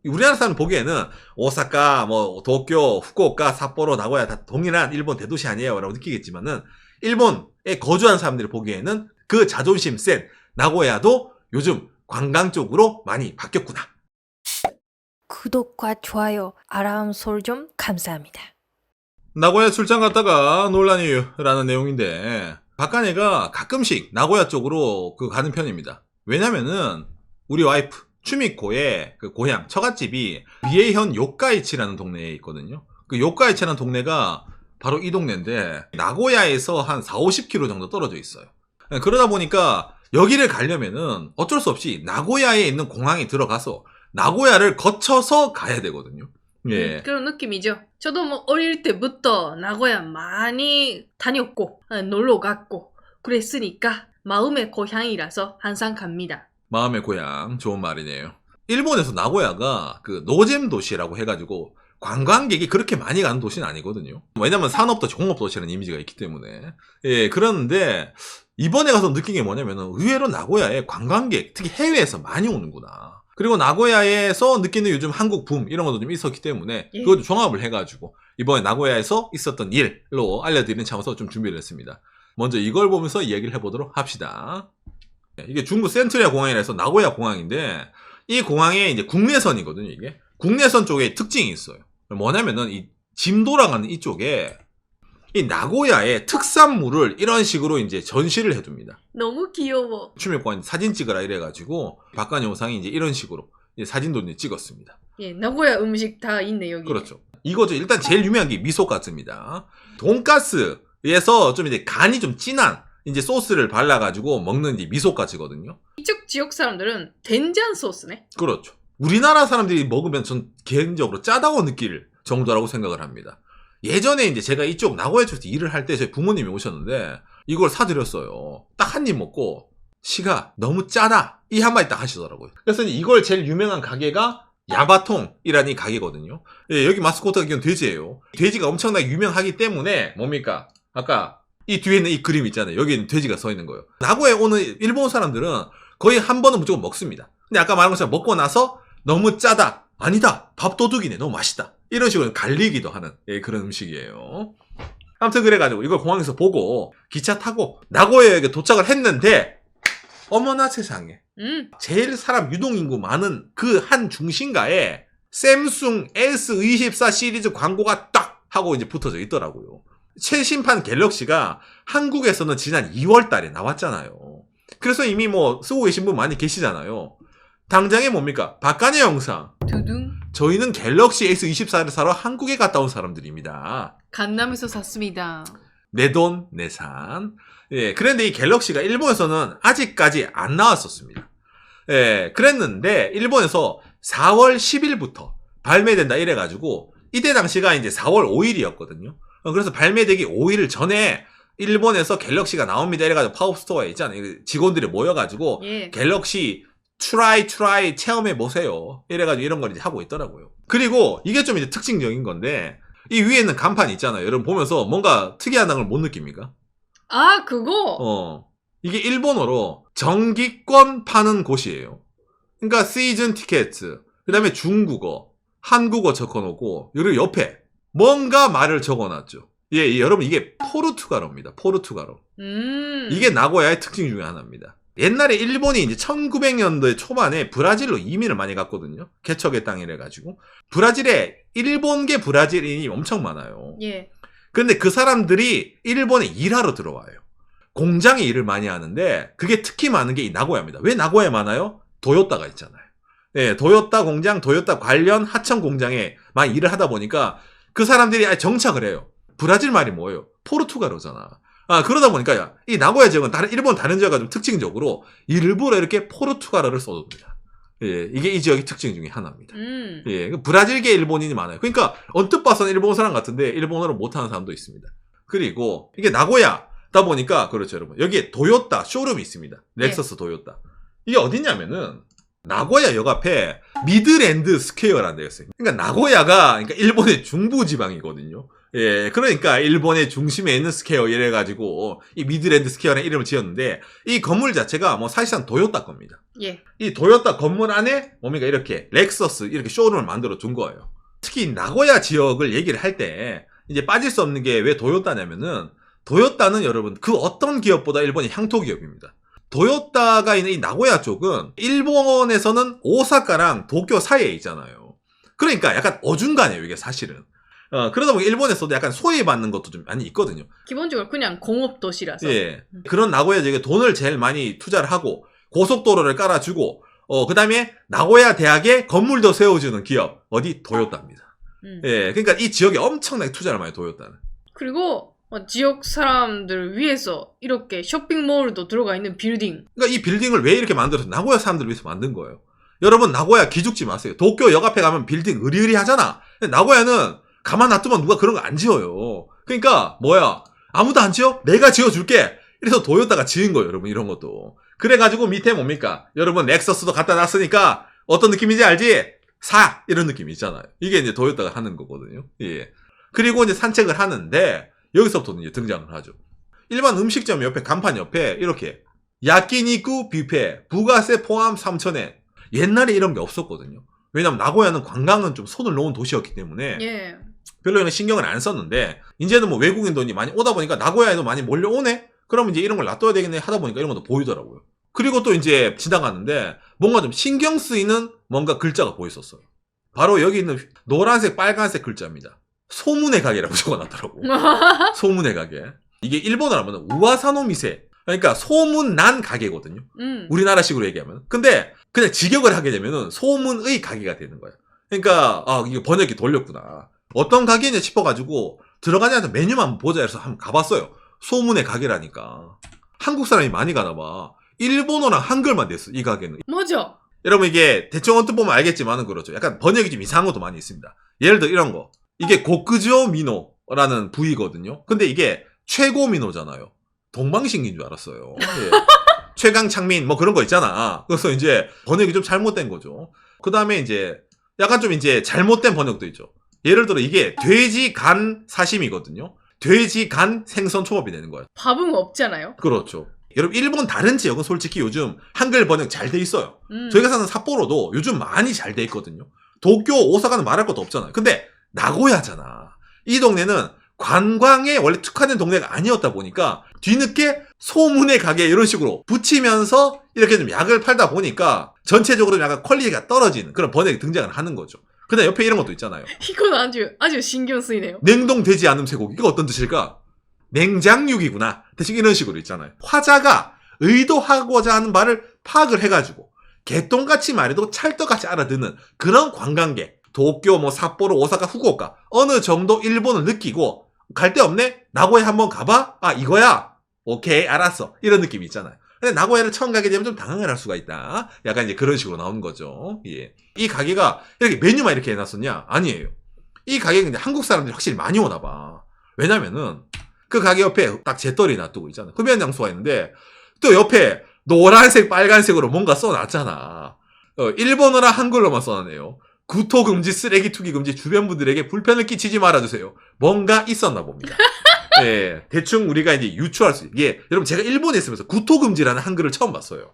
우리나라 사람 보기에는 오사카, 뭐 도쿄, 후쿠오카, 삿포로, 나고야 다 동일한 일본 대도시 아니에요 라고 느끼겠지만은 일본에 거주한 사람들이 보기에는 그 자존심 센 나고야도 요즘 관광 쪽으로 많이 바뀌었구나. 구독과 좋아요, 알람 설정 감사합니다. 나고야 출장 갔다가 논란이 라는 내용인데 박간혜가 가끔씩 나고야 쪽으로 가는 편입니다. 왜냐면은 우리 와이프 추미코의 그 고향 처갓집이 미에현 요카이치라는 동네에 있거든요. 그 요카이치라는 동네가 바로 이 동네인데 나고야에서 한 40-50km 정도 떨어져 있어요. 그러다 보니까 여기를 가려면은 어쩔 수 없이 나고야에 있는 공항에 들어가서 나고야를 거쳐서 가야 되거든요. 예. 그런 느낌이죠. 저도 뭐 어릴 때부터 나고야 많이 다녔고 놀러 갔고 그랬으니까 마음의 고향이라서 항상 갑니다. 마음의 고향 좋은 말이네요. 일본에서 나고야가 그 노잼 도시라고 해가지고 관광객이 그렇게 많이 가는 도시는 아니거든요. 왜냐면 산업도 종업 도시라는 이미지가 있기 때문에. 예, 그런데 이번에 가서 느낀 게 뭐냐면은 의외로 나고야에 관광객, 특히 해외에서 많이 오는구나. 그리고 나고야에서 느끼는 요즘 한국 붐 이런 것도 좀 있었기 때문에 그것도 종합을 해가지고 이번에 나고야에서 있었던 일로 알려드리는 차원에서 좀 준비를 했습니다. 먼저 이걸 보면서 이야기를 해보도록 합시다. 이게 중부 센트리아 공항이라 해서 나고야 공항인데 이 공항에 이제 국내선이거든요. 이게 국내선 쪽에 특징이 있어요. 뭐냐면은 이 짐 돌아가는 이쪽에 이 나고야의 특산물을 이런 식으로 이제 전시를 해둡니다. 너무 귀여워. 추미코가 사진 찍으라 이래가지고 박간혜 영상이 이제 이런 식으로 이제 사진도 이제 찍었습니다. 예, 나고야 음식 다 있네 여기. 그렇죠. 이거죠. 일단 제일 유명한 게 미소가츠입니다. 돈가스에서 좀 이제 간이 좀 진한 이제 소스를 발라가지고 먹는 이제 미소가츠거든요. 이쪽 지역 사람들은 된장 소스네. 그렇죠. 우리나라 사람들이 먹으면 전 개인적으로 짜다고 느낄 정도라고 생각을 합니다. 예전에 이제 제가 이쪽 나고야 쪽에서 일을 할 때 저희 부모님이 오셨는데 이걸 사드렸어요. 딱 한 입 먹고 시가 너무 짜다 이 한마디 딱 하시더라고요. 그래서 이걸 제일 유명한 가게가 야바통이라는 이 가게거든요. 예, 여기 마스코트가 기본 돼지예요. 돼지가 엄청나게 유명하기 때문에 뭡니까? 아까 이 뒤에 있는 이 그림 있잖아요. 여기는 돼지가 서 있는 거예요. 나고야에 오는 일본 사람들은 거의 한 번은 무조건 먹습니다. 근데 아까 말한 것처럼 먹고 나서 너무 짜다. 아니다. 밥도둑이네. 너무 맛있다. 이런 식으로 갈리기도 하는 그런 음식이에요. 아무튼 그래가지고 이걸 공항에서 보고 기차 타고 나고야에 도착을 했는데 어머나 세상에 제일 사람 유동인구 많은 그 한 중심가에 샘숭 S24 시리즈 광고가 딱 하고 이제 붙어져 있더라고요. 최신판 갤럭시가 한국에서는 지난 2월 달에 나왔잖아요. 그래서 이미 뭐 쓰고 계신 분 많이 계시잖아요. 당장에 뭡니까? 박간혜 영상. 두둥. 저희는 갤럭시 S24를 사러 한국에 갔다 온 사람들입니다. 강남에서 샀습니다. 내 돈, 내 산. 예, 그런데 이 갤럭시가 일본에서는 아직까지 안 나왔었습니다. 예, 그랬는데 일본에서 4월 10일부터 발매된다 이래가지고 이때 당시가 이제 4월 5일이었거든요. 그래서 발매되기 5일 전에 일본에서 갤럭시가 나옵니다 이래가지고 팝업스토어에 있잖아요. 직원들이 모여가지고 예. 갤럭시 트라이 체험해보세요. 이래가지고 이런 걸 이제 하고 있더라고요. 그리고 이게 좀 이제 특징적인 건데 이 위에 있는 간판이 있잖아요. 여러분 보면서 뭔가 특이하다는 걸 못 느낍니까? 아 그거? 이게 일본어로 정기권 파는 곳이에요. 그러니까 시즌 티켓, 그 다음에 중국어, 한국어 적어놓고 그리고 옆에 뭔가 말을 적어놨죠. 예, 여러분 이게 포르투갈어입니다. 포르투갈어. 이게 나고야의 특징 중에 하나입니다. 옛날에 일본이 이제 1900년대 초반에 브라질로 이민을 많이 갔거든요. 개척의 땅이래 가지고 브라질에 일본계 브라질인이 엄청 많아요. 예. 근데 그 사람들이 일본에 일하러 들어와요. 공장에 일을 많이 하는데 그게 특히 많은 게 이 나고야입니다. 왜 나고야에 많아요? 도요타가 있잖아요. 네, 도요타 공장, 도요타 관련 하청 공장에 많이 일을 하다 보니까 그 사람들이 정착을 해요. 브라질 말이 뭐예요? 포르투갈어잖아. 그러다 보니까 이 나고야 지역은 일본 다른 지역과 좀 특징적으로 일부러 이렇게 포르투갈어를 써줍니다. 예, 이게 이 지역의 특징 중에 하나입니다. 예, 브라질계 일본인이 많아요. 그러니까 언뜻 봐서는 일본 사람 같은데 일본어를 못하는 사람도 있습니다. 그리고 이게 나고야다 보니까 그렇죠 여러분. 여기에 도요타 쇼룸이 있습니다. 렉서스 도요타. 이게 어디냐면은 나고야 역 앞에 미드랜드 스퀘어라는 데가 있어요. 그러니까 나고야가 일본의 중부 지방이거든요. 예, 그러니까 일본의 중심에 있는 스퀘어 이래가지고 이 미드랜드 스퀘어라는 이름을 지었는데 이 건물 자체가 뭐 사실상 도요타 겁니다. 예. 이 도요타 건물 안에 뭡니까 이렇게 렉서스 이렇게 쇼룸을 만들어 둔 거예요. 특히 나고야 지역을 얘기를 할 때 이제 빠질 수 없는 게 왜 도요타냐면은 도요타는 여러분 그 어떤 기업보다 일본의 향토 기업입니다. 도요타가 있는 이 나고야 쪽은 일본에서는 오사카랑 도쿄 사이에 있잖아요. 그러니까 약간 어중간해요 이게 사실은. 그러다 보니 일본에서도 약간 소외받는 것도 좀 많이 있거든요. 기본적으로 그냥 공업 도시라서. 예. 그런 나고야 지역에 돈을 제일 많이 투자를 하고 고속도로를 깔아주고 그 다음에 나고야 대학에 건물도 세워주는 기업 어디? 도요타입니다. 예. 그러니까 이 지역에 엄청나게 투자를 많이 도요타는. 그리고 지역 사람들을 위해서 이렇게 쇼핑몰도 들어가 있는 빌딩. 그러니까 이 빌딩을 왜 이렇게 만들어서 나고야 사람들을 위해서 만든 거예요. 여러분 나고야 기죽지 마세요. 도쿄 역 앞에 가면 빌딩 으리으리하잖아. 근데 나고야는 가만 놔두면 누가 그런 거 안 지어요. 그러니까 뭐야 아무도 안 지어? 내가 지어줄게. 이래서 도요타가 지은 거예요 여러분 이런 것도. 그래가지고 밑에 뭡니까 여러분 렉서스도 갖다 놨으니까 어떤 느낌인지 알지? 사 이런 느낌이 있잖아요. 이게 이제 도요타가 하는 거거든요. 예. 그리고 이제 산책을 하는데 여기서부터 이제 등장을 하죠. 일반 음식점 옆에 간판 옆에 이렇게 야끼니쿠 뷔페 부가세 포함 3,000엔. 옛날에 이런 게 없었거든요. 왜냐면 나고야는 관광은 좀 손을 놓은 도시였기 때문에 예. 별로 이런 신경을 안 썼는데 이제는 뭐 외국인 돈이 많이 오다 보니까 나고야에도 많이 몰려오네? 그러면 이제 이런 걸 놔둬야 되겠네 하다 보니까 이런 것도 보이더라고요. 그리고 또 이제 지나가는데 뭔가 좀 신경 쓰이는 뭔가 글자가 보였었어요. 바로 여기 있는 노란색 빨간색 글자입니다. 소문의 가게라고 적어놨더라고. 소문의 가게. 이게 일본어로 하면 우와사노 미세. 그러니까 소문난 가게거든요. 우리나라식으로 얘기하면. 근데 그냥 직역을 하게 되면은 소문의 가게가 되는 거예요. 그러니까 이거 번역기 돌렸구나. 어떤 가게냐 싶어가지고 들어가지 않아서 메뉴만 한번 보자 해서 한번 가봤어요. 소문의 가게라니까. 한국 사람이 많이 가나봐. 일본어랑 한글만 됐어 이 가게는. 맞아. 여러분 이게 대충 언뜻 보면 알겠지만은 그렇죠. 약간 번역이 좀 이상한 것도 많이 있습니다. 예를 들어 이런 거. 이게 고쿠조 미노라는 부위거든요. 근데 이게 최고 미노잖아요. 동방신기인 줄 알았어요. 예. 최강 창민 뭐 그런 거 있잖아. 그래서 이제 번역이 좀 잘못된 거죠. 그 다음에 이제 약간 좀 이제 잘못된 번역도 있죠. 예를 들어 이게 돼지 간 사심이거든요. 돼지 간 생선 초밥이 되는 거예요. 밥은 없잖아요. 그렇죠. 여러분 일본 다른 지역은 솔직히 요즘 한글 번역 잘 돼 있어요. 저희가 사는 삿포로도 요즘 많이 잘 돼 있거든요. 도쿄, 오사카는 말할 것도 없잖아요. 근데 나고야잖아. 이 동네는 관광에 원래 특화된 동네가 아니었다 보니까 뒤늦게 소문의 가게 이런 식으로 붙이면서 이렇게 좀 약을 팔다 보니까 전체적으로 약간 퀄리티가 떨어지는 그런 번역이 등장을 하는 거죠. 근데 옆에 이런 것도 있잖아요. 이건 아주 신경 쓰이네요. 냉동되지 않은 쇠고기. 이거 어떤 뜻일까? 냉장육이구나. 대충 이런 식으로 있잖아요. 화자가 의도하고자 하는 말을 파악을 해가지고 개똥같이 말해도 찰떡같이 알아듣는 그런 관광객. 도쿄, 뭐 삿포로, 오사카, 후쿠오카 어느 정도 일본을 느끼고 갈 데 없네? 나고야 한번 가봐? 이거야? 오케이 알았어. 이런 느낌이 있잖아요. 근데 나고야를 처음 가게 되면 좀 당황을 할 수가 있다. 약간 이제 그런 식으로 나오는 거죠. 예. 이 가게가 이렇게 메뉴만 이렇게 해놨었냐? 아니에요. 이 가게는 근데 한국 사람들이 확실히 많이 오나 봐. 왜냐면은 그 가게 옆에 딱 재떨이 놔두고 있잖아요. 흡연 장소가 있는데 또 옆에 노란색 빨간색으로 뭔가 써놨잖아. 일본어랑 한글로만 써놨네요. 구토 금지, 쓰레기 투기 금지, 주변 분들에게 불편을 끼치지 말아주세요. 뭔가 있었나 봅니다. 예, 대충 우리가 이제 유추할 수 이게 여러분 제가 일본에 있으면서 구토 금지라는 한글을 처음 봤어요.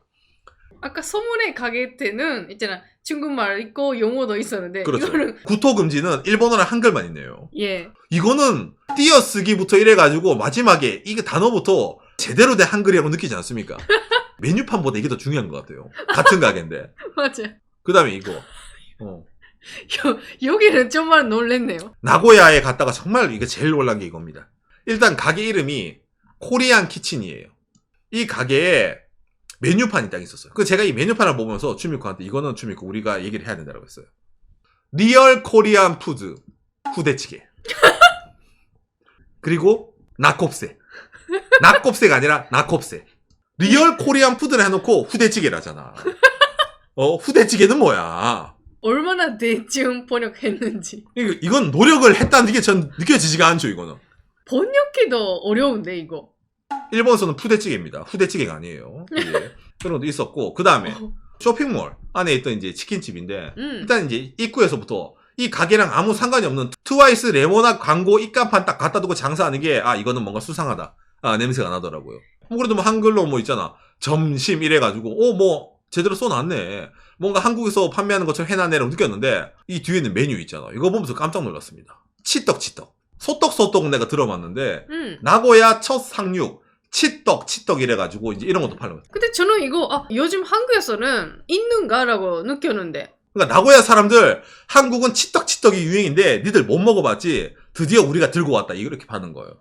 아까 소문의 가게 때는 있잖아 중국말 있고 영어도 있었는데 그렇죠. 이거는 구토 금지는 일본어랑 한글만 있네요. 예. 이거는 띄어쓰기부터 이래가지고 마지막에 이게 단어부터 제대로 된 한글이라고 느끼지 않습니까? 메뉴판보다 이게 더 중요한 것 같아요. 같은 가게인데. 맞아. 그 다음에 이거. 여기는 정말 놀랬네요. 나고야에 갔다가 정말 이게 제일 놀란 게 이겁니다. 일단 가게 이름이 코리안 키친이에요. 이 가게에 메뉴판이 딱 있었어요. 그 제가 이 메뉴판을 보면서 추미코한테 이거는 추미코 우리가 얘기를 해야 된다고 했어요. 리얼 코리안 푸드 후대찌개. 그리고 나콥세. 나콥세가 아니라 나콥세. 리얼 코리안 푸드를 해놓고 후대찌개라잖아. 후대찌개는 뭐야? 얼마나 대충 번역했는지. 이건 노력을 했다는 게 전 느껴지지가 않죠, 이거는. 번역해도 어려운데 이거. 일본에서는 푸대찌개입니다. 후대찌개가 아니에요. 예. 그런 것도 있었고, 그 다음에 쇼핑몰 안에 있던 이제 치킨집인데, 일단 이제 입구에서부터 이 가게랑 아무 상관이 없는 트와이스 레모나 광고 입간판 딱 갖다 두고 장사하는 게 이거는 뭔가 수상하다. 냄새가 나더라고요. 그래도 뭐 한글로 뭐 있잖아. 점심 이래가지고 뭐 제대로 써놨네. 뭔가 한국에서 판매하는 것처럼 해놨네라고 느꼈는데 이 뒤에는 메뉴 있잖아. 이거 보면서 깜짝 놀랐습니다. 치떡. 소떡 내가 들어봤는데 나고야 첫 상륙 치떡 이래가지고 이제 이런 것도 팔려요. 근데 저는 이거 요즘 한국에서는 있는가라고 느꼈는데. 그러니까 나고야 사람들 한국은 치떡이 유행인데 니들 못 먹어봤지. 드디어 우리가 들고 왔다. 이렇게 파는 거예요.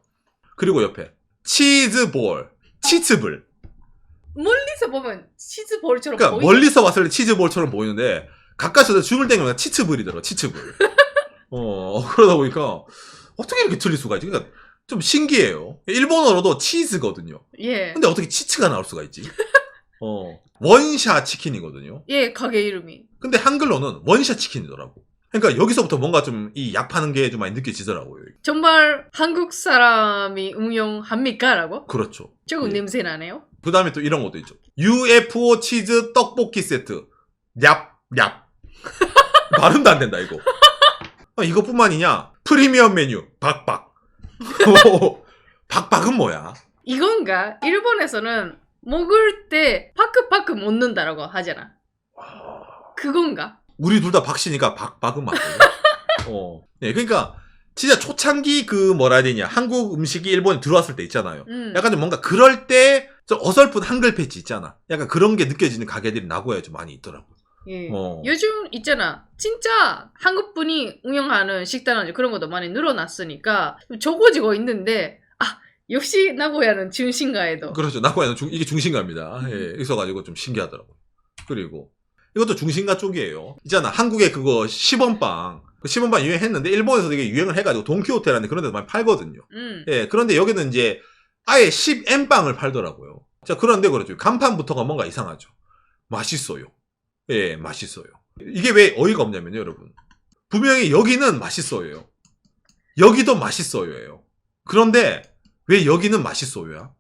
그리고 옆에 치즈볼, 치즈볼. 멀리서 보면 치즈볼처럼 그러니까 보이죠? 멀리서 봤을 때 치즈볼처럼 보이는데 가까이서 줌을 땡기면 치츠볼이더라. 치츠볼. 그러다 보니까 어떻게 이렇게 틀릴 수가 있지? 그러니까 좀 신기해요. 일본어로도 치즈거든요. 예. 근데 어떻게 치츠가 나올 수가 있지? 원샷 치킨이거든요. 예, 가게 이름이. 근데 한글로는 원샷 치킨이더라고. 그러니까 여기서부터 뭔가 좀 이 약 파는 게 좀 많이 느껴지더라고요. 정말 한국 사람이 응용합니까? 라고? 그렇죠. 조금 예. 냄새 나네요. 그 다음에 또 이런 것도 있죠. UFO 치즈 떡볶이 세트. 얍. 발음도 안 된다, 이거. 이것뿐만이냐? 프리미엄 메뉴. 박박. 박박은 뭐야? 이건가? 일본에서는 먹을 때 파크파크 못 넣는다라고 하잖아. 그건가? 우리 둘 다 박씨니까 박박은 맞거든. 네, 그러니까 진짜 초창기 그 뭐라 해야 되냐. 한국 음식이 일본에 들어왔을 때 있잖아요. 약간 좀 뭔가 그럴 때 좀 어설픈 한글 패치 있잖아. 약간 그런 게 느껴지는 가게들이 나고야에 좀 많이 있더라고요. 예. 요즘 있잖아. 진짜 한국 분이 운영하는 식당이나 그런 것도 많이 늘어났으니까 적어지고 있는데 역시 나고야는 중심가에도. 그렇죠. 나고야는 이게 중심가입니다. 예, 있어가지고 좀 신기하더라고요. 그리고 이것도 중심가 쪽이에요. 있잖아. 한국에 그거 시범빵. 그 시범빵 유행했는데 일본에서 되게 유행을 해가지고 돈키호테라는 그런 데서 많이 팔거든요. 예, 그런데 여기는 이제 아예 10엔빵을 팔더라고요. 자, 그런데 그렇죠. 간판부터가 뭔가 이상하죠. 맛있어요. 예, 맛있어요. 이게 왜 어이가 없냐면요, 여러분. 분명히 여기는 맛있어요. 여기도 맛있어요예요. 그런데 왜 여기는 맛있어요야?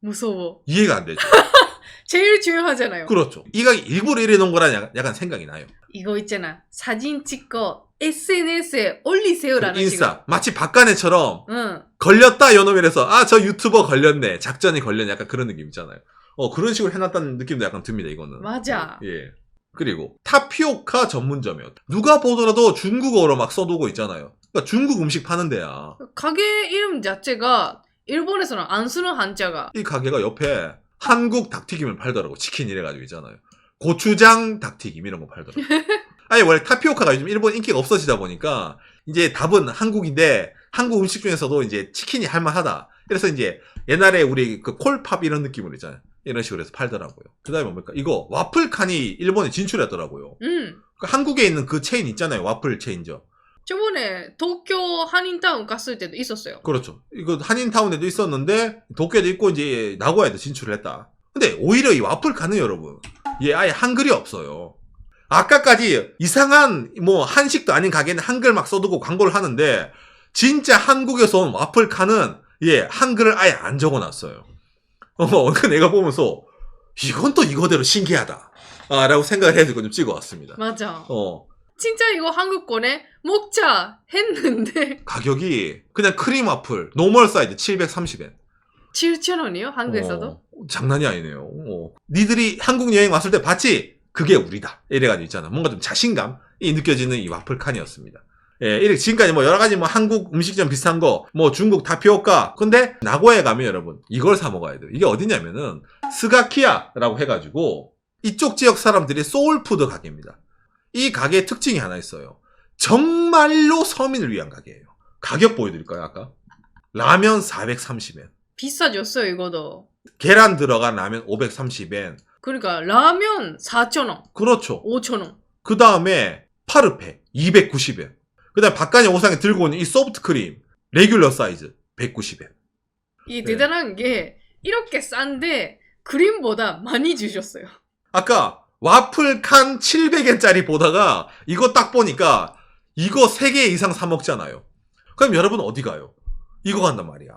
무서워. 이해가 안 되죠. 제일 중요하잖아요. 그렇죠. 이 가게 일부러 이래 놓은 거라는 약간 생각이 나요. 이거 있잖아. 사진 찍고 SNS에 올리세요라는 인스타. 마치 박간애처럼 응. 걸렸다 요놈이라서 저 유튜버 걸렸네. 작전이 걸렸네. 약간 그런 느낌 있잖아요. 그런 식으로 해놨다는 느낌도 약간 듭니다. 이거는. 맞아. 예. 그리고 타피오카 전문점이요. 누가 보더라도 중국어로 막 써두고 있잖아요. 그러니까 중국 음식 파는 데야. 가게 이름 자체가 일본에서는 안 쓰는 한자가. 이 가게가 옆에 한국 닭튀김을 팔더라고. 치킨 이래가지고 있잖아요. 고추장 닭튀김 이런 거 팔더라고. 아니 원래 타피오카가 요즘 일본 인기가 없어지다 보니까 이제 답은 한국인데 한국 음식 중에서도 이제 치킨이 할만하다. 그래서 이제 옛날에 우리 그 콜팝 이런 느낌으로 있잖아요. 이런 식으로 해서 팔더라고요. 그 다음에 뭡니까? 이거 와플칸이 일본에 진출했더라고요. 그 한국에 있는 그 체인 있잖아요. 와플 체인점. 저번에 도쿄 한인타운 갔을 때도 있었어요. 그렇죠. 이거 한인타운에도 있었는데 도쿄에도 있고 이제 나고야에도 진출을 했다. 근데 오히려 이 와플칸은 여러분 얘 아예 한글이 없어요. 아까까지 이상한 뭐 한식도 아닌 가게는 한글 막 써두고 광고를 하는데 진짜 한국에서 온 와플칸은 한글을 아예 안 적어놨어요. 그 내가 보면서 이건 또 이거대로 신기하다 라고 생각을 해서 좀 찍어왔습니다. 맞아. 진짜 이거 한국 거네? 먹자 했는데 가격이 그냥 크림 와플 노멀 사이즈 730엔 7,000원이요? 한국에서도? 장난이 아니네요. 니들이 한국 여행 왔을 때 봤지? 그게 우리다. 이래가지고 있잖아. 뭔가 좀 자신감이 느껴지는 이 와플칸이었습니다. 예, 이렇게 지금까지 뭐 여러 가지 뭐 한국 음식점 비슷한 거, 뭐 중국 타피오카. 근데 나고야에 가면 여러분 이걸 사 먹어야 돼요. 이게 어디냐면은 스가키야라고 해가지고 이쪽 지역 사람들이 소울푸드 가게입니다. 이 가게의 특징이 하나 있어요. 정말로 서민을 위한 가게예요. 가격 보여드릴까요, 아까? 라면 430엔. 비싸졌어요, 이거도. 계란 들어간 라면 530엔. 그러니까 라면 4,000원. 그렇죠. 5,000원. 그 다음에 파르페 290엔. 그 다음에 박간이 오상에 들고 오는 이 소프트크림 레귤러 사이즈 190엔. 이게 대단한 게 이렇게 싼데 그림보다 많이 주셨어요. 아까 와플 칸 700엔짜리 보다가 이거 딱 보니까 이거 3개 이상 사 먹잖아요. 그럼 여러분 어디 가요? 이거 간단 말이야.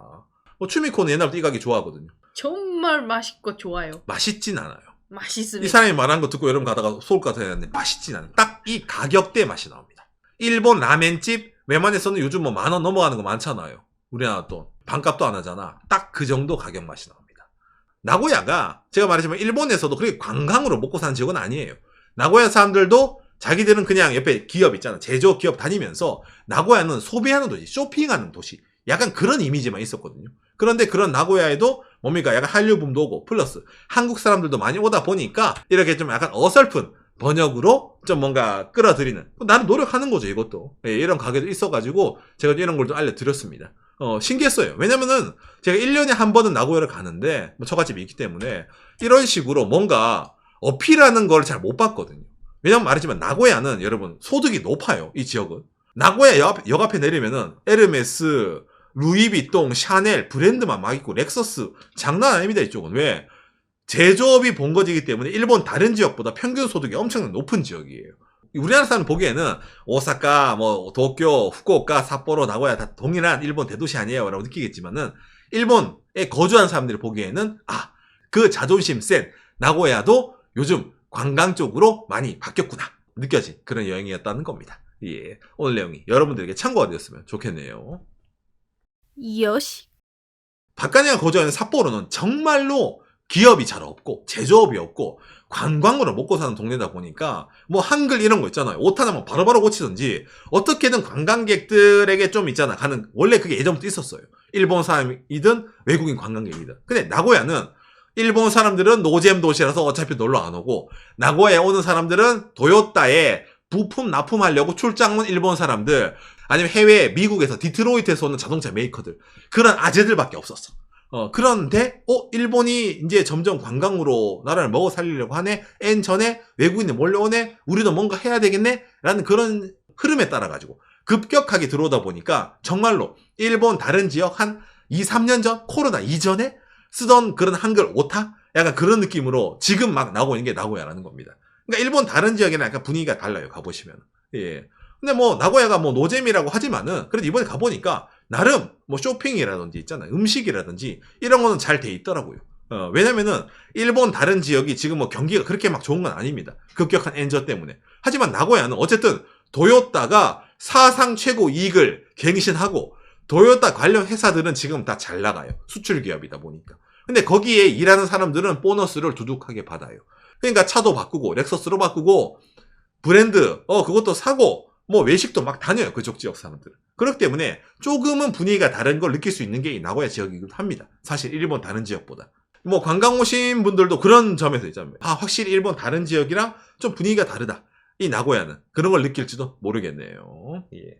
추미코는 옛날부터 이 가게 좋아하거든요. 정말 맛있고 좋아요. 맛있진 않아요. 맛있습니다. 이 사람이 말한 거 듣고 여러분 가다가 속을 것 같았는데 맛있진 않아요. 딱 이 가격대 맛이 나옵니다. 일본 라멘집 웬만해서는 요즘 뭐 10,000원 넘어가는 거 많잖아요. 우리나라 돈 반값도 안 하잖아. 딱 그 정도 가격 맛이 나옵니다. 나고야가 제가 말했지만 일본에서도 그렇게 관광으로 먹고 사는 지역은 아니에요. 나고야 사람들도 자기들은 그냥 옆에 기업 있잖아. 제조업 기업 다니면서 나고야는 소비하는 도시, 쇼핑하는 도시. 약간 그런 이미지만 있었거든요. 그런데 그런 나고야에도 뭡니까? 약간 한류붐도 오고 플러스 한국 사람들도 많이 오다 보니까 이렇게 좀 약간 어설픈 번역으로 좀 뭔가 끌어들이는, 나는 노력하는 거죠 이것도. 예, 이런 가게도 있어가지고 제가 이런 걸 좀 알려드렸습니다. 신기했어요. 왜냐면은 제가 1년에 한 번은 나고야를 가는데 뭐 처갓집이 있기 때문에 이런 식으로 뭔가 어필하는 걸 잘 못 봤거든요. 왜냐면 말했지만 나고야는 여러분 소득이 높아요. 이 지역은. 나고야 역 앞에 내리면은 에르메스, 루이비통, 샤넬 브랜드만 막 있고 렉서스 장난 아닙니다 이쪽은. 왜? 제조업이 본거지이기 때문에 일본 다른 지역보다 평균 소득이 엄청나게 높은 지역이에요. 우리나라 사람 보기에는 오사카, 뭐 도쿄, 후쿠오카, 삿포로, 나고야 다 동일한 일본 대도시 아니에요 라고 느끼겠지만은 일본에 거주한 사람들이 보기에는 그 자존심 센 나고야도 요즘 관광 쪽으로 많이 바뀌었구나 느껴진 그런 여행이었다는 겁니다. 예, 오늘 내용이 여러분들에게 참고가 되었으면 좋겠네요. 요시. 박간이가 거주하는 삿포로는 정말로 기업이 잘 없고 제조업이 없고 관광으로 먹고 사는 동네다 보니까 뭐 한글 이런 거 있잖아요. 옷 하나만 바로바로 고치든지 어떻게든 관광객들에게 좀 있잖아 가는, 원래 그게 예전부터 있었어요. 일본 사람이든 외국인 관광객이든. 근데 나고야는 일본 사람들은 노잼 도시라서 어차피 놀러 안 오고 나고야에 오는 사람들은 도요타에 부품 납품하려고 출장 온 일본 사람들, 아니면 해외 미국에서 디트로이트에서 오는 자동차 메이커들, 그런 아재들밖에 없었어. 그런데 일본이 이제 점점 관광으로 나라를 먹어 살리려고 하네. 전에 외국인이 몰려오네. 우리도 뭔가 해야 되겠네. 라는 그런 흐름에 따라 가지고 급격하게 들어오다 보니까 정말로 일본 다른 지역 한 2, 3년 전 코로나 이전에 쓰던 그런 한글 오타? 약간 그런 느낌으로 지금 막 나오고 있는 게 나고야라는 겁니다. 그러니까 일본 다른 지역에는 약간 분위기가 달라요. 가보시면. 예. 근데 뭐 나고야가 뭐 노잼이라고 하지만은 그래도 이번에 가보니까 나름 뭐 쇼핑이라든지 있잖아요. 음식이라든지 이런 거는 잘 돼 있더라고요. 왜냐면은 일본 다른 지역이 지금 뭐 경기가 그렇게 막 좋은 건 아닙니다. 급격한 엔저 때문에. 하지만 나고야는 어쨌든 도요타가 사상 최고 이익을 갱신하고 도요타 관련 회사들은 지금 다 잘 나가요. 수출 기업이다 보니까. 근데 거기에 일하는 사람들은 보너스를 두둑하게 받아요. 그러니까 차도 바꾸고 렉서스로 바꾸고 브랜드 그것도 사고 뭐 외식도 막 다녀요. 그쪽 지역 사람들은. 그렇기 때문에 조금은 분위기가 다른 걸 느낄 수 있는 게 이 나고야 지역이기도 합니다. 사실 일본 다른 지역보다. 뭐 관광 오신 분들도 그런 점에서 있잖아요. 확실히 일본 다른 지역이랑 좀 분위기가 다르다. 이 나고야는 그런 걸 느낄지도 모르겠네요. 예.